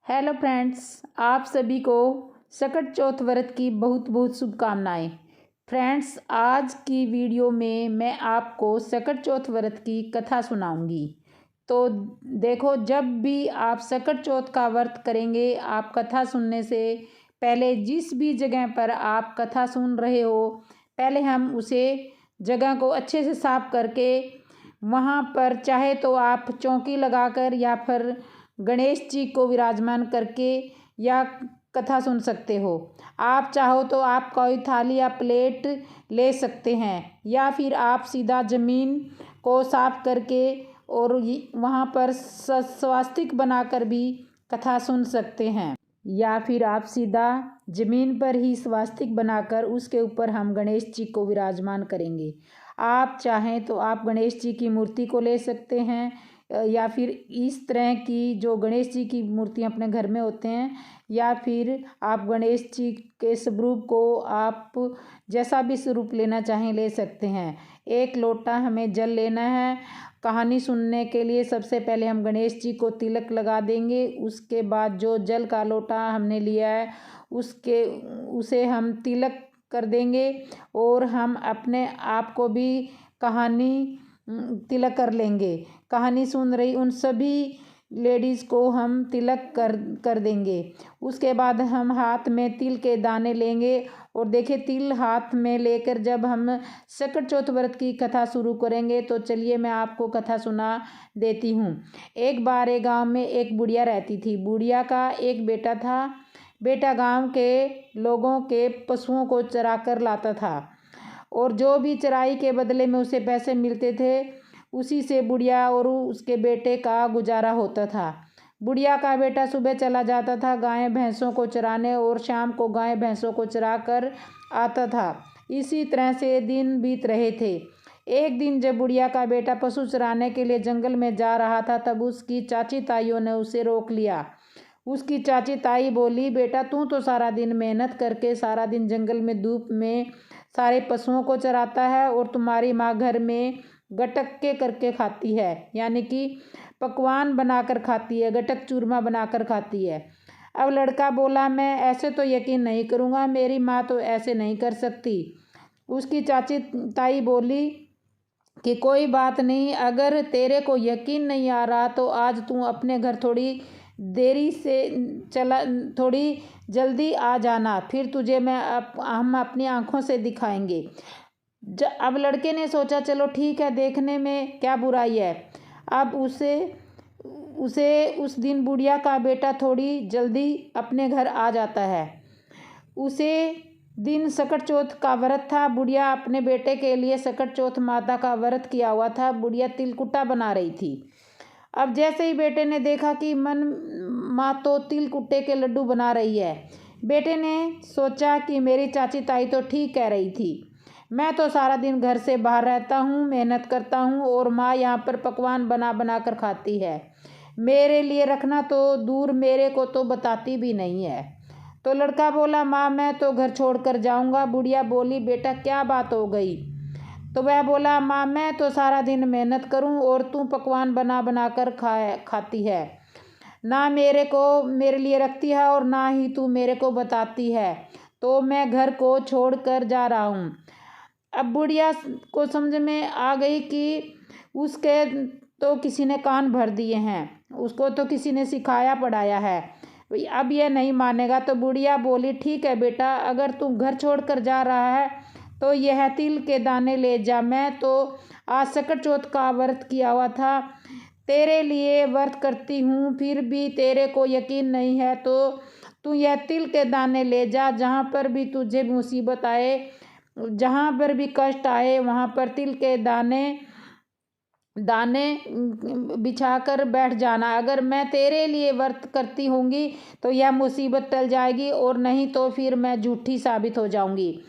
Hello friends, आप सभी को सकट चौथ व्रत की बहुत बहुत शुभकामनाएं। फ्रेंड्स, आज की वीडियो में मैं आपको सकट चौथ व्रत की कथा सुनाऊंगी। तो देखो, जब भी आप सकट चौथ का व्रत करेंगे, आप कथा सुनने से पहले जिस भी जगह पर आप कथा सुन रहे हो, पहले हम उसे जगह को अच्छे से साफ करके वहाँ पर चाहे तो आप चौकी लगाकर या फिर गणेश जी को विराजमान करके या कथा सुन सकते हो। आप चाहो तो आप कोई थाली या प्लेट ले सकते हैं, या फिर आप सीधा ज़मीन को साफ करके और वहाँ पर स्वास्तिक बनाकर भी कथा सुन सकते हैं, या फिर आप सीधा ज़मीन पर ही स्वास्तिक बनाकर उसके ऊपर हम गणेश जी को विराजमान करेंगे। आप चाहें तो आप गणेश जी की मूर्ति को ले सकते हैं, या फिर इस तरह की जो गणेश जी की मूर्तियाँ अपने घर में होते हैं, या फिर आप गणेश जी के स्वरूप को आप जैसा भी स्वरूप लेना चाहें ले सकते हैं। एक लोटा हमें जल लेना है। कहानी सुनने के लिए सबसे पहले हम गणेश जी को तिलक लगा देंगे। उसके बाद जो जल का लोटा हमने लिया है उसे हम तिलक कर देंगे, और हम अपने आप को भी कहानी तिलक कर लेंगे। कहानी सुन रही उन सभी लेडीज़ को हम तिलक कर देंगे। उसके बाद हम हाथ में तिल के दाने लेंगे, और देखिए, तिल हाथ में लेकर जब हम सकट चौथ व्रत की कथा शुरू करेंगे, तो चलिए मैं आपको कथा सुना देती हूँ। एक बार एक गांव में एक बुढ़िया रहती थी। बुढ़िया का एक बेटा था। बेटा गांव के लोगों के पशुओं को चरा कर लाता था, और जो भी चराई के बदले में उसे पैसे मिलते थे, उसी से बुढ़िया और उसके बेटे का गुजारा होता था। बुढ़िया का बेटा सुबह चला जाता था गाय भैंसों को चराने, और शाम को गाय भैंसों को चरा कर आता था। इसी तरह से दिन बीत रहे थे। एक दिन जब बुढ़िया का बेटा पशु चराने के लिए जंगल में जा रहा था, तब उसकी चाची ताइयों ने उसे रोक लिया। उसकी चाची ताई बोली, बेटा तू तो सारा दिन मेहनत करके सारा दिन जंगल में धूप में सारे पशुओं को चराता है, और तुम्हारी माँ घर में गटक करके खाती है, यानी कि पकवान बनाकर खाती है, गटक चूरमा बनाकर खाती है। अब लड़का बोला, मैं ऐसे तो यकीन नहीं करूँगा, मेरी माँ तो ऐसे नहीं कर सकती। उसकी चाची ताई बोली कि कोई बात नहीं, अगर तेरे को यकीन नहीं आ रहा तो आज तू अपने घर थोड़ी देरी से थोड़ी जल्दी आ जाना, फिर तुझे हम अपनी आँखों से दिखाएंगे। अब लड़के ने सोचा, चलो ठीक है, देखने में क्या बुराई है। अब उसे उस दिन बुढ़िया का बेटा थोड़ी जल्दी अपने घर आ जाता है। उसे दिन सकट चौथ का व्रत था। बुढ़िया अपने बेटे के लिए सकट चौथ माता का व्रत किया हुआ था। बुढ़िया तिलकुट्टा बना रही थी। अब जैसे ही बेटे ने देखा कि माँ तो तिलकुट्टे के लड्डू बना रही है, बेटे ने सोचा कि मेरी चाची ताई तो ठीक कह रही थी। मैं तो सारा दिन घर से बाहर रहता हूँ, मेहनत करता हूँ, और माँ यहाँ पर पकवान बना बना कर खाती है। मेरे लिए रखना तो दूर, मेरे को तो बताती भी नहीं है। तो लड़का बोला, माँ मैं तो घर छोड़कर जाऊँगा। बुढ़िया बोली, बेटा क्या बात हो गई? तो वह बोला, माँ मैं तो सारा दिन मेहनत करूँ और तू पकवान बना बना कर खाती है, ना मेरे लिए रखती है और ना ही तू मेरे को बताती है, तो मैं घर को छोड़ कर जा रहा हूँ। अब बुढ़िया को समझ में आ गई कि उसके तो किसी ने कान भर दिए हैं, उसको तो किसी ने सिखाया पढ़ाया है, अब यह नहीं मानेगा। तो बुढ़िया बोली, ठीक है बेटा, अगर तू घर छोड़कर जा रहा है तो यह तिल के दाने ले जा। मैं तो आज सकट चौथ का व्रत किया हुआ था, तेरे लिए व्रत करती हूँ, फिर भी तेरे को यकीन नहीं है तो तू यह तिल के दाने ले जा। जहाँ पर भी तुझे मुसीबत आए, जहाँ पर भी कष्ट आए, वहाँ पर तिल के दाने बिछाकर बैठ जाना। अगर मैं तेरे लिए व्रत करती होंगी तो यह मुसीबत टल जाएगी, और नहीं तो फिर मैं झूठी साबित हो जाऊंगी।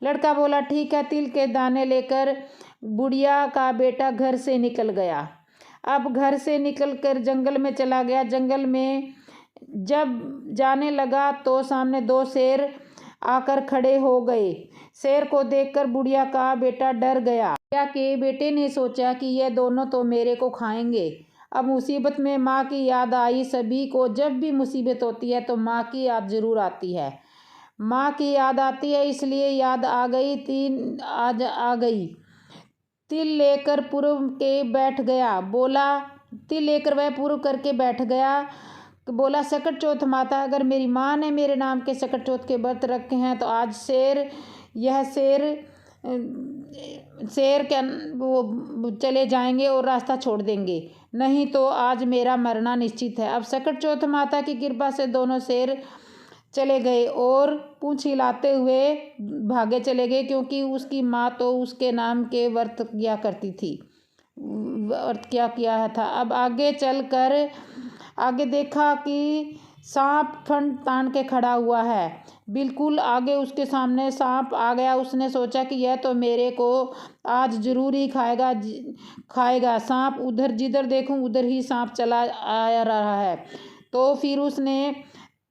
लड़का बोला, ठीक है। तिल के दाने लेकर बुढ़िया का बेटा घर से निकल गया। अब घर से निकलकर जंगल में चला गया। जंगल में जब जाने लगा तो सामने दो शेर आकर खड़े हो गए। शेर को देखकर बुढ़िया का बेटा डर गया। बुढ़िया के बेटे ने सोचा कि ये दोनों तो मेरे को खाएंगे। अब मुसीबत में माँ की याद आई। सभी को जब भी मुसीबत होती है तो माँ की याद ज़रूर आती है। माँ की याद आती है, इसलिए याद आ गई। आज आ गई। तिल लेकर पूर्व के बैठ गया। बोला तिल लेकर वह पूर्व करके बैठ गया। बोला सकट चौथ माता, अगर मेरी माँ ने मेरे नाम के सकट चौथ के व्रत रखे हैं तो आज शेर क्या वो चले जाएंगे और रास्ता छोड़ देंगे, नहीं तो आज मेरा मरना निश्चित है। अब सकट चौथ माता की कृपा से दोनों शेर चले गए और पूंछ हिलाते हुए भागे चले गए, क्योंकि उसकी माँ तो उसके नाम के व्रत किया करती थी, व्रत क्या किया था। अब आगे देखा कि सांप फन तान के खड़ा हुआ है। बिल्कुल आगे उसके सामने सांप आ गया। उसने सोचा कि यह तो मेरे को आज जरूर ही खाएगा। सांप उधर जिधर देखूं उधर ही सांप चला आ रहा है। तो फिर उसने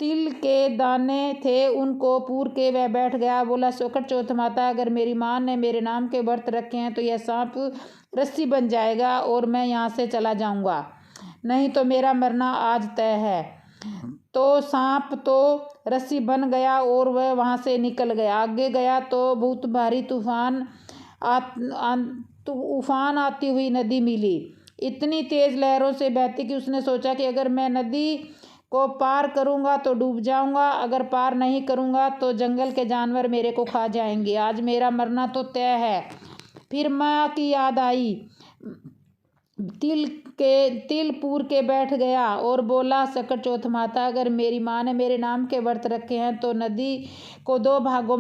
तिल के दाने थे उनको पूर के वह बैठ गया। बोला सकट चौथ माता, अगर मेरी माँ ने मेरे नाम के व्रत रखे हैं तो यह सांप रस्सी बन जाएगा और मैं यहाँ से चला जाऊँगा, नहीं तो मेरा मरना आज तय है। तो सांप तो रस्सी बन गया और वह वहाँ से निकल गया। आगे गया तो बहुत भारी तूफान आती हुई नदी मिली, इतनी तेज़ लहरों से बहती कि उसने सोचा कि अगर मैं नदी को पार करूँगा तो डूब जाऊँगा, अगर पार नहीं करूँगा तो जंगल के जानवर मेरे को खा जाएंगे, आज मेरा मरना तो तय है। फिर माँ की याद आई। तिल पूर के बैठ गया और बोला सकट चौथ माता, अगर मेरी माँ ने मेरे नाम के व्रत रखे हैं तो नदी दो भागों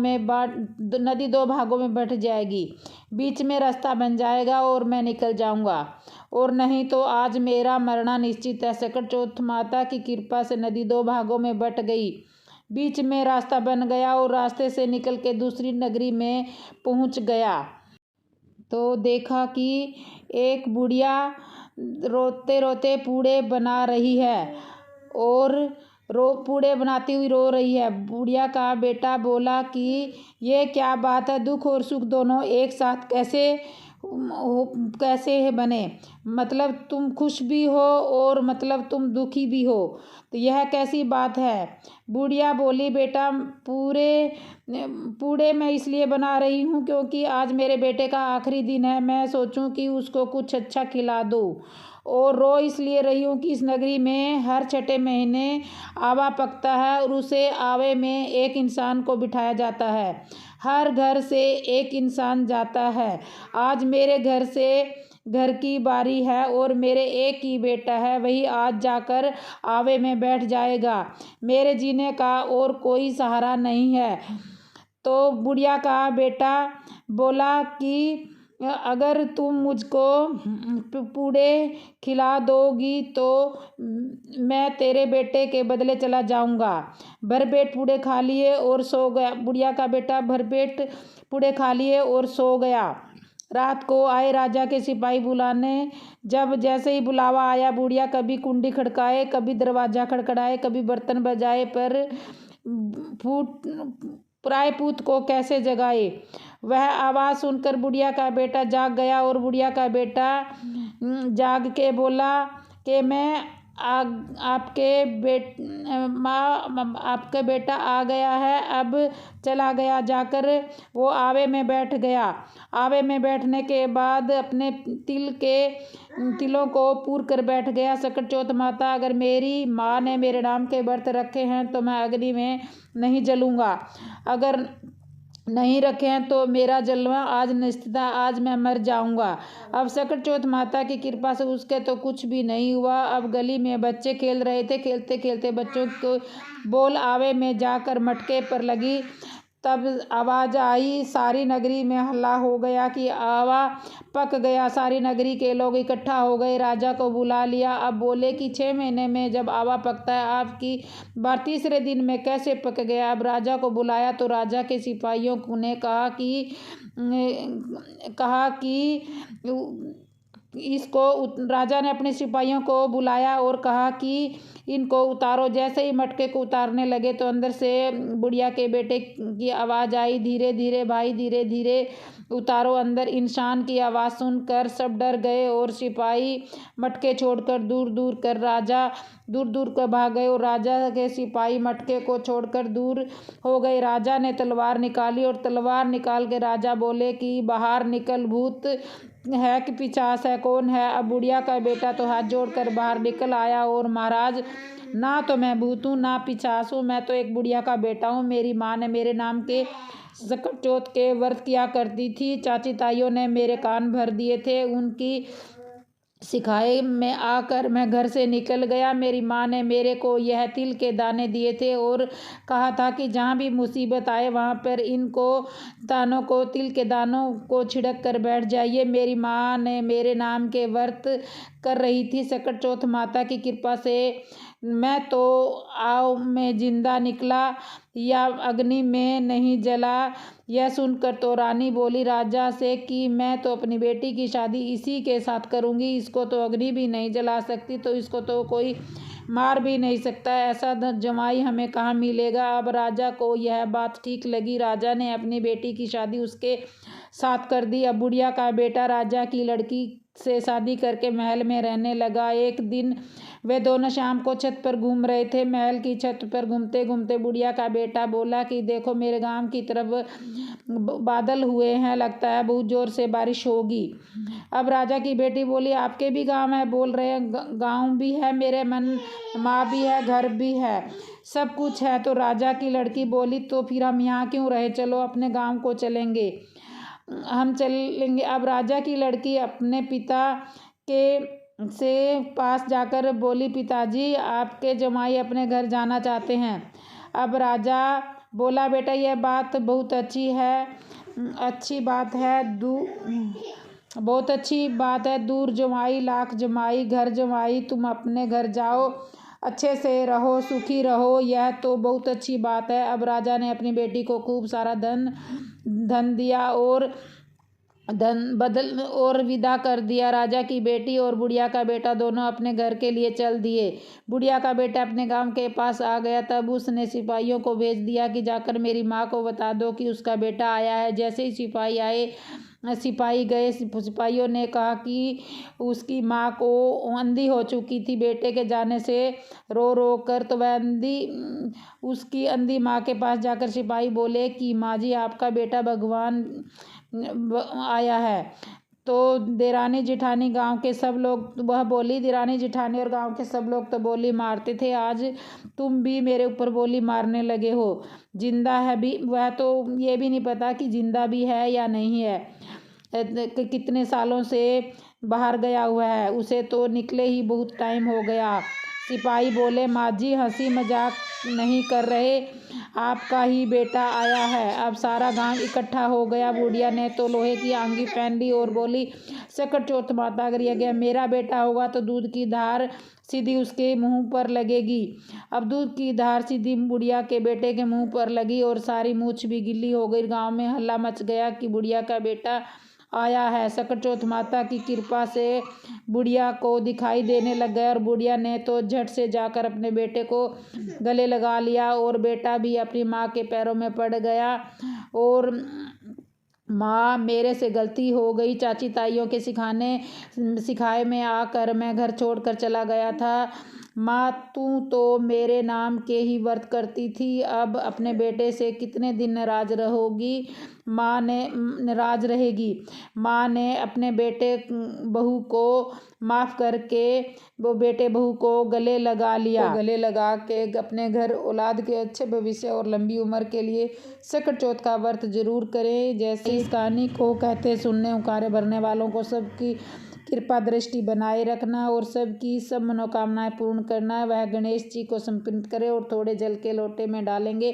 में बट जाएगी, बीच में रास्ता बन जाएगा और मैं निकल जाऊंगा, और नहीं तो आज मेरा मरना निश्चित है। सकट चौथ माता की कृपा से नदी दो भागों में बट गई, बीच में रास्ता बन गया और रास्ते से निकल के दूसरी नगरी में पहुंच गया। तो देखा कि एक बुढ़िया रोते रोते पूड़े बना रही है और पूड़े बनाती हुई रो रही है। बुढ़िया का बेटा बोला कि ये क्या बात है, दुख और सुख दोनों एक साथ कैसे बने, मतलब तुम खुश भी हो और मतलब तुम दुखी भी हो, तो यह कैसी बात है। बुढ़िया बोली, बेटा पूड़े मैं इसलिए बना रही हूँ क्योंकि आज मेरे बेटे का आखिरी दिन है, मैं सोचूं कि उसको कुछ अच्छा खिला दूँ, और रो इसलिए रही हूँ कि इस नगरी में हर छठे महीने आवा पकता है और उसे आवे में एक इंसान को बिठाया जाता है, हर घर से एक इंसान जाता है। आज मेरे घर की बारी है और मेरे एक ही बेटा है, वही आज जाकर आवे में बैठ जाएगा, मेरे जीने का और कोई सहारा नहीं है। तो बुढ़िया का बेटा बोला कि अगर तुम मुझको पूड़े खिला दोगी तो मैं तेरे बेटे के बदले चला जाऊंगा। भरपेट पूड़े खा लिए और सो गया। बुढ़िया का बेटा भरपेट पूड़े खा लिए और सो गया। रात को आए राजा के सिपाही बुलाने। जब जैसे ही बुलावा आया, बुढ़िया कभी कुंडी खड़काए, कभी दरवाज़ा खड़खड़ाए, कभी बर्तन बजाए, पर पराए पूत को कैसे जगाए। वह आवाज़ सुनकर बुढ़िया का बेटा जाग गया और बुढ़िया का बेटा जाग के बोला कि मैं आपके बेटा आ गया है, अब चला गया। जाकर वो आवे में बैठ गया। आवे में बैठने के बाद अपने तिलों को पूर कर बैठ गया। सकट चौथ माता, अगर मेरी माँ ने मेरे नाम के व्रत रखे हैं तो मैं अग्नि में नहीं जलूँगा, अगर नहीं रखे हैं तो मेरा जलवा आज निश्चित है, आज मैं मर जाऊंगा। अब सकट चौथ माता की कृपा से उसके तो कुछ भी नहीं हुआ। अब गली में बच्चे खेल रहे थे, खेलते खेलते बच्चों को बोल आवे में जाकर मटके पर लगी। तब आवाज़ आई, सारी नगरी में हल्ला हो गया कि आवा पक गया। सारी नगरी के लोग इकट्ठा हो गए, राजा को बुला लिया। अब बोले कि 6 महीने में जब आवा पकता है, आपकी बार तीसरे दिन में कैसे पक गया। अब राजा को बुलाया तो राजा के सिपाहियों ने कहा राजा ने अपने सिपाहियों को बुलाया और कहा कि इनको उतारो। जैसे ही मटके को उतारने लगे तो अंदर से बुढ़िया के बेटे की आवाज़ आई, धीरे धीरे भाई, धीरे धीरे उतारो अंदर। इंसान की आवाज़ सुनकर सब डर गए और सिपाही मटके छोड़कर दूर दूर कर भाग गए और राजा के सिपाही मटके को छोड़कर दूर हो गए। राजा ने तलवार निकाली और तलवार निकाल के राजा बोले कि बाहर निकल, भूत है कि पिशाच है, कौन है? अब बुढ़िया का बेटा तो हाथ जोड़कर बाहर निकल आया और महाराज, ना तो मैं भूत हूँ ना पिशाच हूँ, मैं तो एक बुढ़िया का बेटा हूँ। मेरी माँ ने मेरे नाम के सकट चौथ के व्रत किया करती थी। चाची ताइयों ने मेरे कान भर दिए थे, उनकी सिखाए में आकर मैं घर से निकल गया। मेरी माँ ने मेरे को यह तिल के दाने दिए थे और कहा था कि जहाँ भी मुसीबत आए वहाँ पर इनको दानों को, तिल के दानों को छिड़क कर बैठ जाइए। मेरी माँ ने मेरे नाम के व्रत कर रही थी। सकट चौथ माता की कृपा से मैं तो आव में जिंदा निकला या अग्नि में नहीं जला। यह सुनकर तो रानी बोली राजा से कि मैं तो अपनी बेटी की शादी इसी के साथ करूंगी, इसको तो अग्नि भी नहीं जला सकती, तो इसको तो कोई मार भी नहीं सकता, ऐसा जमाई हमें कहाँ मिलेगा। अब राजा को यह बात ठीक लगी। राजा ने अपनी बेटी की शादी उसके साथ कर दी। अब बुढ़िया का बेटा राजा की लड़की से शादी करके महल में रहने लगा। एक दिन वे दोनों शाम को छत पर घूम रहे थे। महल की छत पर घूमते घूमते बुढ़िया का बेटा बोला कि देखो मेरे गांव की तरफ बादल हुए हैं, लगता है बहुत जोर से बारिश होगी। अब राजा की बेटी बोली आपके भी गांव है? बोल रहे हैं गांव भी है मेरे, मन माँ भी है, घर भी है, सब कुछ है। तो राजा की लड़की बोली तो फिर हम यहाँ क्यों रहे, चलो अपने गांव को चलेंगे, हम चलेंगे। अब राजा की लड़की अपने पिता के से पास जाकर बोली पिताजी आपके जमाई अपने घर जाना चाहते हैं। अब राजा बोला बेटा यह बात बहुत अच्छी बात है, बहुत अच्छी बात है, दूर जमाई लाख जमाई, घर जमाई, तुम अपने घर जाओ, अच्छे से रहो, सुखी रहो, यह तो बहुत अच्छी बात है। अब राजा ने अपनी बेटी को खूब सारा धन दिया और विदा कर दिया। राजा की बेटी और बुढ़िया का बेटा दोनों अपने घर के लिए चल दिए। बुढ़िया का बेटा अपने गांव के पास आ गया, तब उसने सिपाहियों को भेज दिया कि जाकर मेरी माँ को बता दो कि उसका बेटा आया है। जैसे ही सिपाही गए, सिपाहियों ने कहा कि उसकी माँ को अंधी हो चुकी थी बेटे के जाने से, रो रो कर। तो वह उसकी अंधी माँ के पास जाकर सिपाही बोले कि माँ जी आपका बेटा भगवान आया है। तो देरानी जिठानी गांव के सब लोग, वह बोली देरानी जिठानी और गांव के सब लोग तो बोली मारते थे, आज तुम भी मेरे ऊपर बोली मारने लगे हो। जिंदा है भी, वह तो ये भी नहीं पता कि जिंदा भी है या नहीं है, कितने सालों से बाहर गया हुआ है, उसे तो निकले ही बहुत टाइम हो गया। सिपाही बोले माँ जी हंसी मजाक नहीं कर रहे, आपका ही बेटा आया है। अब सारा गांव इकट्ठा हो गया। बुढ़िया ने तो लोहे की आंगी पहन ली और बोली सकट चौथ माता अगर यह गया मेरा बेटा होगा तो दूध की धार सीधी उसके मुंह पर लगेगी। अब दूध की धार सीधी बुढ़िया के बेटे के मुंह पर लगी और सारी मूछ भी गिल्ली हो गई। गांव में हल्ला मच गया कि बुढ़िया का बेटा आया है। सकट चौथ माता की कृपा से बुढ़िया को दिखाई देने लग गया और बुढ़िया ने तो झट से जाकर अपने बेटे को गले लगा लिया और बेटा भी अपनी माँ के पैरों में पड़ गया और माँ मेरे से गलती हो गई, चाची ताइयों के सिखाए में आकर मैं घर छोड़कर चला गया था। माँ तू तो मेरे नाम के ही व्रत करती थी, अब अपने बेटे से कितने दिन नाराज रहेगी। माँ ने अपने बेटे बहू को माफ़ करके वो बेटे बहू को गले लगा लिया। गले लगा के अपने घर औलाद के अच्छे भविष्य और लंबी उम्र के लिए सकट चौथ का व्रत जरूर करें। जैसे इस कहानी को कहते सुनने उकारे भरने वालों को सबकी कृपा दृष्टि बनाए रखना और सबकी सब मनोकामनाएं पूर्ण करना। वह गणेश जी को समर्पित करें और थोड़े जल के लोटे में डालेंगे।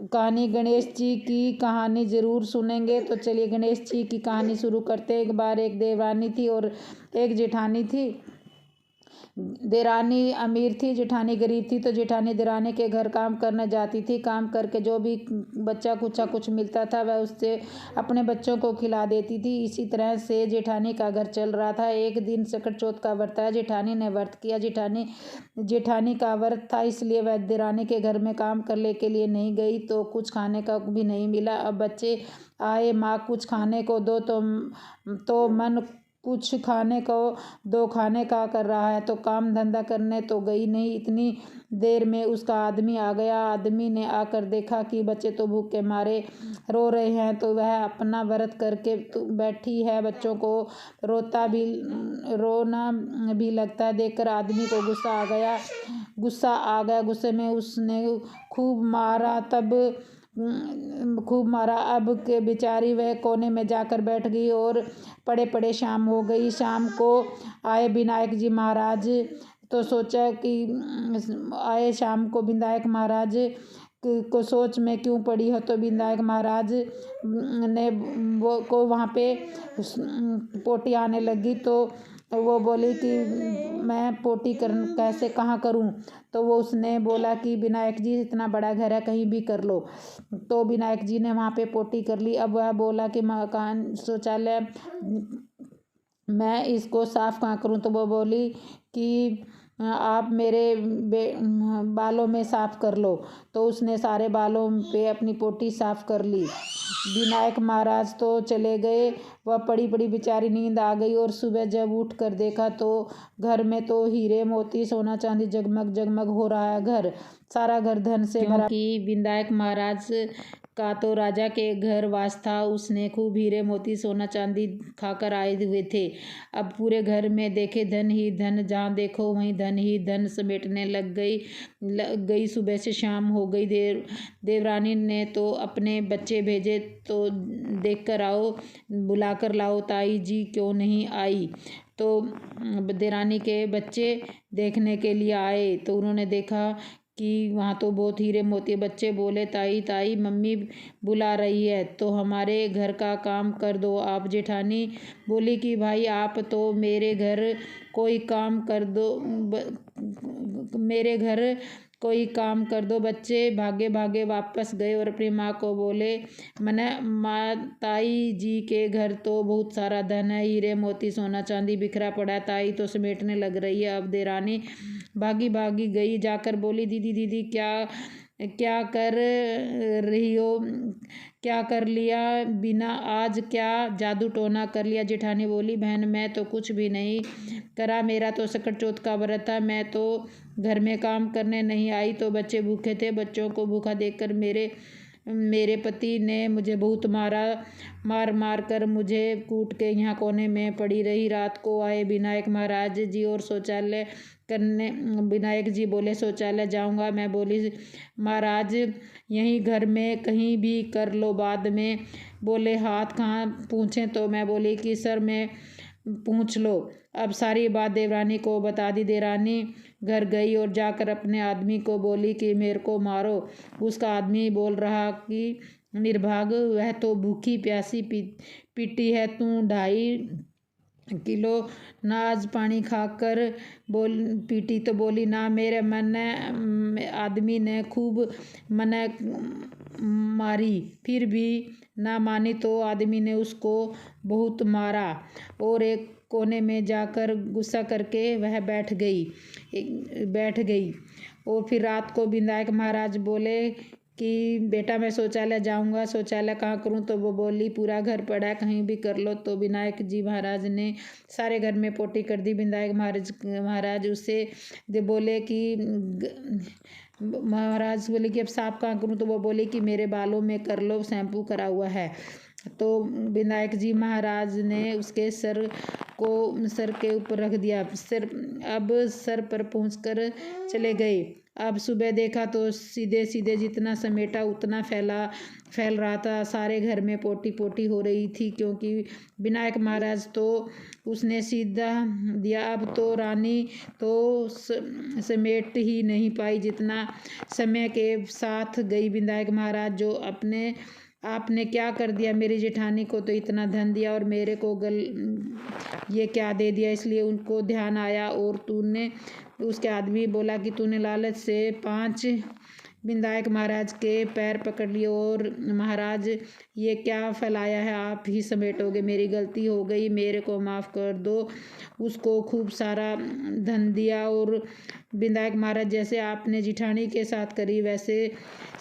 कहानी गणेश जी की कहानी ज़रूर सुनेंगे। तो चलिए गणेश जी की कहानी शुरू करते हैं। एक बार एक देवरानी थी और एक जेठानी थी। देरानी अमीर थी, जेठानी गरीब थी। तो जेठानी देरानी के घर काम करने जाती थी। काम करके जो भी बच्चा कुचा कुछ मिलता था वह उससे अपने बच्चों को खिला देती थी। इसी तरह से जेठानी का घर चल रहा था। एक दिन सकट चौथ का व्रत था। जेठानी ने व्रत किया। जेठानी का व्रत था, इसलिए वह देरानी के घर में काम करने के लिए नहीं गई, तो कुछ खाने का भी नहीं मिला। अब बच्चे आए, माँ कुछ खाने को दो, तो मन कुछ खाने को दो, खाने का कर रहा है, तो काम धंधा करने तो गई नहीं। इतनी देर में उसका आदमी आ गया। आदमी ने आकर देखा कि बच्चे तो भूख के मारे रो रहे हैं, तो वह अपना व्रत करके बैठी है। बच्चों को रोना भी लगता है। देखकर आदमी को गुस्सा आ गया। गुस्से में उसने खूब मारा। अब के बेचारी वह कोने में जाकर बैठ गई और पड़े पड़े शाम हो गई। शाम को आए विनायक जी महाराज, तो सोचा कि आए शाम को विनायक महाराज को सोच में क्यों पड़ी हो, तो विनायक महाराज ने को वहाँ पे पोटी आने लगी। तो वो बोली कि मैं पोटी कैसे कहाँ करूँ। तो वो उसने बोला कि विनायक जी इतना बड़ा घर है, कहीं भी कर लो। तो विनायक जी ने वहाँ पे पोटी कर ली। अब वह बोला कि मकान शौचालय मैं इसको साफ कहाँ करूँ। तो वो बोली कि आप मेरे बालों में साफ कर लो। तो उसने सारे बालों पे अपनी पोटी साफ कर ली। विनायक महाराज तो चले गए। वह पड़ी पड़ी बेचारी नींद आ गई। और सुबह जब उठ कर देखा तो घर में तो हीरे मोती सोना चांदी जगमग जगमग हो रहा है। सारा घर धन से भरा। कि विनायक महाराज का तो राजा के घर वास था। उसने खूब हीरे मोती सोना चांदी खाकर आए हुए थे। अब पूरे घर में देखे धन ही धन, जहाँ देखो वहीं धन ही धन समेटने लग गई। सुबह से शाम हो गई। देवरानी ने तो अपने बच्चे भेजे, तो देख कर आओ, बुला कर लाओ, ताई जी क्यों नहीं आई। तो देरानी के बच्चे देखने के लिए आए, तो उन्होंने देखा कि वहाँ तो बहुत हीरे मोती। बच्चे बोले ताई मम्मी बुला रही है, तो हमारे घर का काम कर दो आप। जेठानी बोली कि भाई आप तो मेरे घर कोई काम कर दो। बच्चे भागे भागे वापस गए और अपनी माँ को बोले, माँ ताई जी के घर तो बहुत सारा धन है, हीरे मोती सोना चांदी बिखरा पड़ा है, ताई तो समेटने लग रही है। अब देरानी भागी भागी गई, जाकर बोली दीदी क्या कर रही हो, क्या कर लिया बिना, आज क्या जादू टोना कर लिया। जेठानी बोली बहन मैं तो कुछ भी नहीं करा, मेरा तो सकट चौथ का व्रत था, मैं तो घर में काम करने नहीं आई। तो बच्चे भूखे थे, बच्चों को भूखा देखकर मेरे पति ने मुझे बहुत मार कर मुझे कूट के यहाँ कोने में पड़ी रही। रात को आए विनायक महाराज जी और शौचालय करने। विनायक जी बोले शौचालय जाऊंगा। मैं बोली महाराज यहीं घर में कहीं भी कर लो बाद में। बोले हाथ कहाँ पूछें, तो मैं बोली कि सर में पूछ लो। अब सारी बात देवरानी को बता दी। देवरानी घर गई और जाकर अपने आदमी को बोली कि मेरे को मारो। उसका आदमी बोल रहा कि निर्भाग, वह तो भूखी प्यासी पीटी है, तू 2.5 किलो नाज पानी खाकर पीटी। तो बोली ना, मेरे आदमी ने खूब मना मारी, फिर भी ना मानी, तो आदमी ने उसको बहुत मारा और एक कोने में जाकर गुस्सा करके वह बैठ गई। और फिर रात को विनायक महाराज बोले कि बेटा मैं शौचालय जाऊंगा, शौचालय कहाँ करूँ। तो वो बोली पूरा घर पड़ा है, कहीं भी कर लो। तो विनायक जी महाराज ने सारे घर में पोटी कर दी। विनायक महाराज उससे बोले कि अब साफ कहाँ करूँ। तो वो बोले कि मेरे बालों में कर लो, शैम्पू करा हुआ है। तो विनायक जी महाराज ने उसके सर के ऊपर रख दिया। अब सर पर पहुंचकर चले गए। अब सुबह देखा तो सीधे जितना समेटा उतना फैल रहा था। सारे घर में पोटी पोटी हो रही थी, क्योंकि विनायक महाराज तो उसने सीधा दिया। अब तो रानी तो समेट ही नहीं पाई, जितना समय के साथ गई। विनायक महाराज जो अपने आपने क्या कर दिया, मेरी जेठानी को तो इतना धन दिया और मेरे को ये क्या दे दिया। इसलिए उनको ध्यान आया और तूने उसके आदमी बोला कि तूने लालच से 5 विनायक महाराज के पैर पकड़ लिए और महाराज ये क्या फैलाया है, आप ही समेटोगे, मेरी गलती हो गई, मेरे को माफ़ कर दो। उसको खूब सारा धन दिया और विनायक महाराज जैसे आपने जिठानी के साथ करी वैसे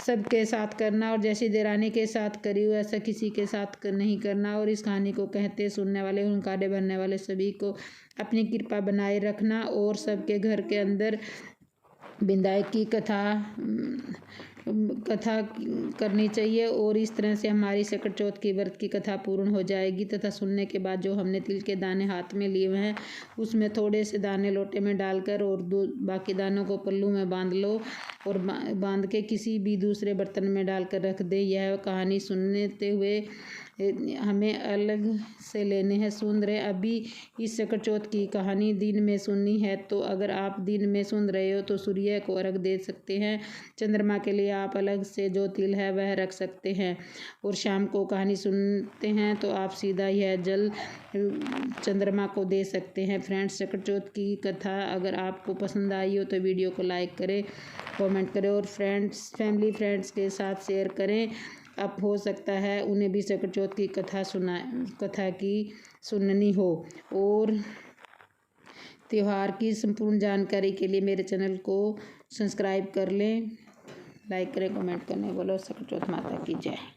सबके साथ करना, और जैसी देरानी के साथ करी वैसा किसी के साथ नहीं करना। और इस कहानी को कहते सुनने वाले हुंकारे भरने वाले सभी को अपनी कृपा बनाए रखना और सबके घर के अंदर विनायक की कथा करनी चाहिए। और इस तरह से हमारी सकट चौथ की व्रत की कथा पूर्ण हो जाएगी। तथा सुनने के बाद जो हमने तिल के दाने हाथ में लिए हुए हैं उसमें थोड़े से दाने लोटे में डालकर और बाकी दानों को पल्लू में बांध लो और बांध के किसी भी दूसरे बर्तन में डालकर रख दे। यह कहानी सुनते हुए हमें अलग से लेने हैं। सुन रहे अभी इस सकट चौथ की कहानी दिन में सुननी है तो अगर आप दिन में सुन रहे हो तो सूर्य को अर्घ दे सकते हैं। चंद्रमा के लिए आप अलग से जो तिल है वह रख सकते हैं। और शाम को कहानी सुनते हैं तो आप सीधा यह जल चंद्रमा को दे सकते हैं। फ्रेंड्स, सकट चौथ की कथा अगर आपको पसंद आई हो तो वीडियो को लाइक करें, कमेंट करें और फैमिली फ्रेंड्स के साथ शेयर करें। अब हो सकता है उन्हें भी सकट चौथ की कथा की सुननी हो। और त्यौहार की संपूर्ण जानकारी के लिए मेरे चैनल को सब्सक्राइब कर लें, लाइक करें, कमेंट करें। बोलो सकट चौथ माता की जय।